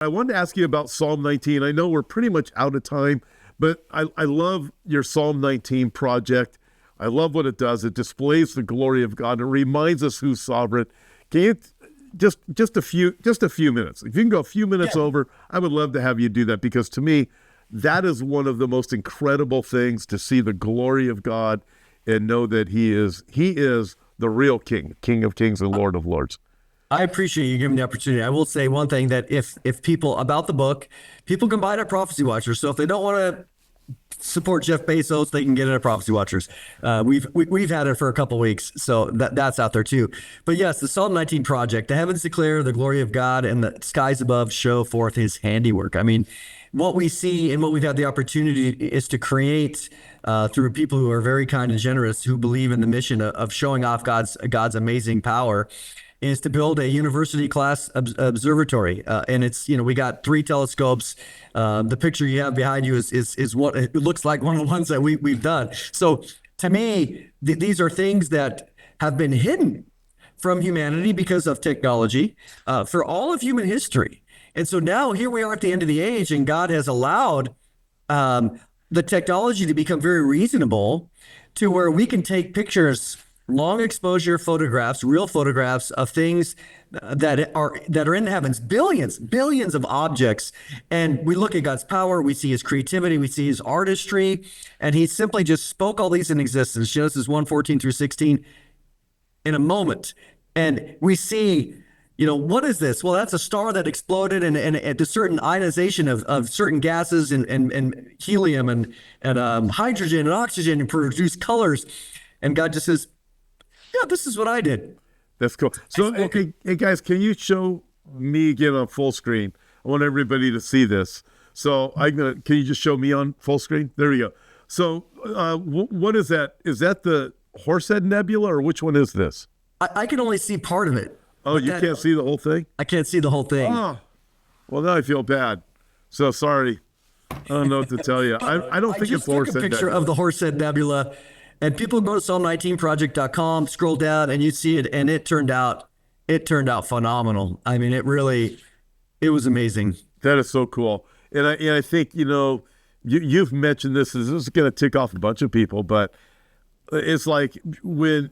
I wanted to ask you about Psalm 19. I know we're pretty much out of time, but I love your Psalm 19 project. I love what it does. It displays the glory of God. It reminds us who's sovereign. Can you just a few minutes? If you can go a few minutes over, I would love to have you do that, because to me, that is one of the most incredible things, to see the glory of God and know that He is the real King, King of Kings and Lord of Lords. I appreciate you giving me the opportunity. I will say one thing, that if people, about the book, people can buy it at Prophecy Watchers. So if they don't want to support Jeff Bezos, they can get it at Prophecy Watchers. We've had it for a couple of weeks, so that's out there too. But yes, the Psalm 19 project, the heavens declare the glory of God, and the skies above show forth His handiwork. I mean, what we see and what we've had the opportunity is to create through people who are very kind and generous, who believe in the mission of showing off God's amazing power, is to build a university class observatory. And it's, we got 3 telescopes. The picture you have behind you is what it looks like, one of the ones that we've done. So to me, these are things that have been hidden from humanity because of technology for all of human history. And so now here we are at the end of the age, and God has allowed the technology to become very reasonable, to where we can take pictures, long exposure photographs, real photographs of things that are in the heavens, billions of objects. And we look at God's power, we see His creativity, we see His artistry, and He simply just spoke all these in existence. Genesis 1:14-16 in a moment. And we see, what is this? Well, that's a star that exploded, and at a certain ionization of certain gases and helium and hydrogen and oxygen, and produce colors. And God just says, yeah, this is what I did. That's cool. So, okay, hey guys, can you show me again on full screen? I want everybody to see this. So can you just show me on full screen? There we go. So what is that? Is that the Horsehead Nebula, or which one is this? I can only see part of it. Oh, you can't see the whole thing? I can't see the whole thing. Oh, well, now I feel bad. So sorry. I don't know what to tell you. I don't think it's Horsehead Nebula. I just took a picture of the Horsehead Nebula. And people go to Psalm19project.com, scroll down, and you see it, and it turned out phenomenal. I mean, it was amazing. That is so cool. And I think, you've mentioned this is going to tick off a bunch of people, but it's like when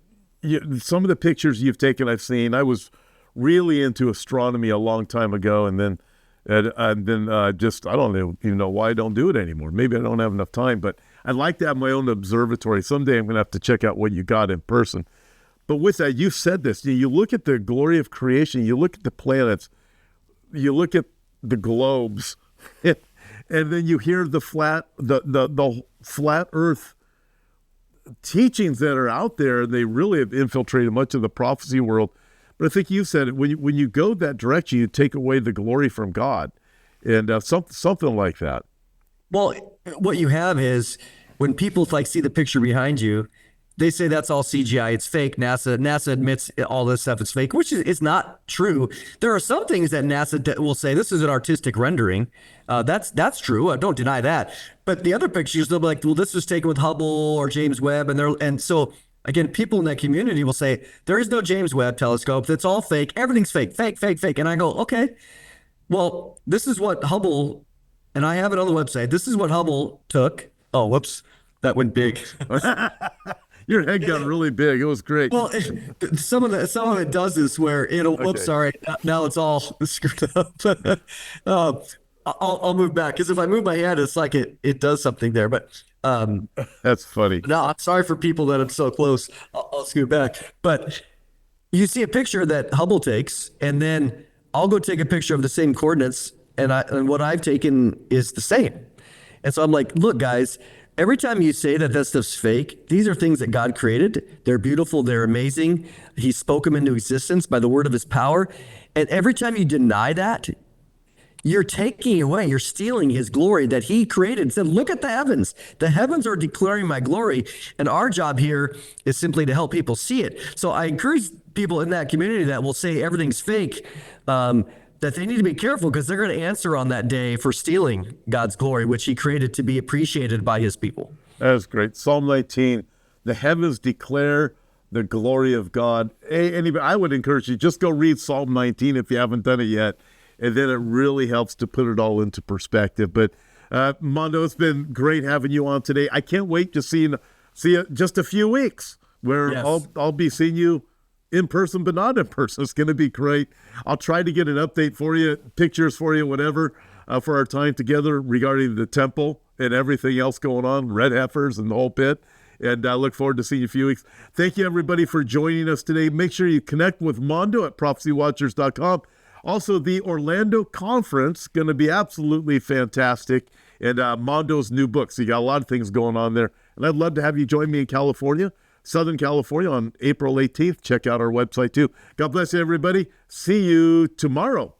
some of the pictures you've taken, I've seen. I was really into astronomy a long time ago, and then I don't even know why I don't do it anymore. Maybe I don't have enough time, but I'd like to have my own observatory. Someday I'm going to have to check out what you got in person. But with that, you said this. You look at the glory of creation. You look at the planets. You look at the globes, and then you hear the flat Earth teachings that are out there. And they really have infiltrated much of the prophecy world. But I think you said it. When you go that direction, you take away the glory from God, and something like that. Well, what you have is, when people see the picture behind you, they say that's all CGI, it's fake. NASA admits all this stuff is fake, which is not true. There are some things that NASA will say, this is an artistic rendering. That's true. I don't deny that. But the other pictures, they'll be like, well, this was taken with Hubble or James Webb, and so again, people in that community will say, there is no James Webb telescope. That's all fake. Everything's fake. And I go, okay, well, this is what Hubble, and I have it on the website. This is what Hubble took. Oh, whoops. That went big. Your head got really big. It was great. Well, some of it does this where it'll, okay. Whoops, sorry. Now it's all screwed up. I'll move back, because if I move my hand, it's like it does something there. But that's funny. No, I'm sorry for people that I'm so close. I'll scoot back. But you see a picture that Hubble takes, and then I'll go take a picture of the same coordinates, and what I've taken is the same. And so I'm like, look, guys, every time you say that stuff's fake, these are things that God created. They're beautiful. They're amazing. He spoke them into existence by the word of His power. And every time you deny that, you're taking away, you're stealing His glory that He created and said, look at the heavens. The heavens are declaring my glory. And our job here is simply to help people see it. So I encourage people in that community that will say everything's fake, that they need to be careful, because they're going to answer on that day for stealing God's glory, which He created to be appreciated by His people. That is great. Psalm 19, the heavens declare the glory of God. Anybody, I would encourage you, just go read Psalm 19 if you haven't done it yet. and then it really helps to put it all into perspective. But Mondo, it's been great having you on today. I can't wait to see you just a few weeks where I'll be seeing you in person, but not in person. It's going to be great. I'll try to get an update for you, pictures for you, whatever, for our time together regarding the temple and everything else going on, red heifers and the whole bit. And I look forward to seeing you in a few weeks. Thank you, everybody, for joining us today. Make sure you connect with Mondo at prophecywatchers.com. Also, the Orlando conference, going to be absolutely fantastic. And Mondo's new book. So you got a lot of things going on there. And I'd love to have you join me in California, Southern California, on April 18th. Check out our website, too. God bless you, everybody. See you tomorrow.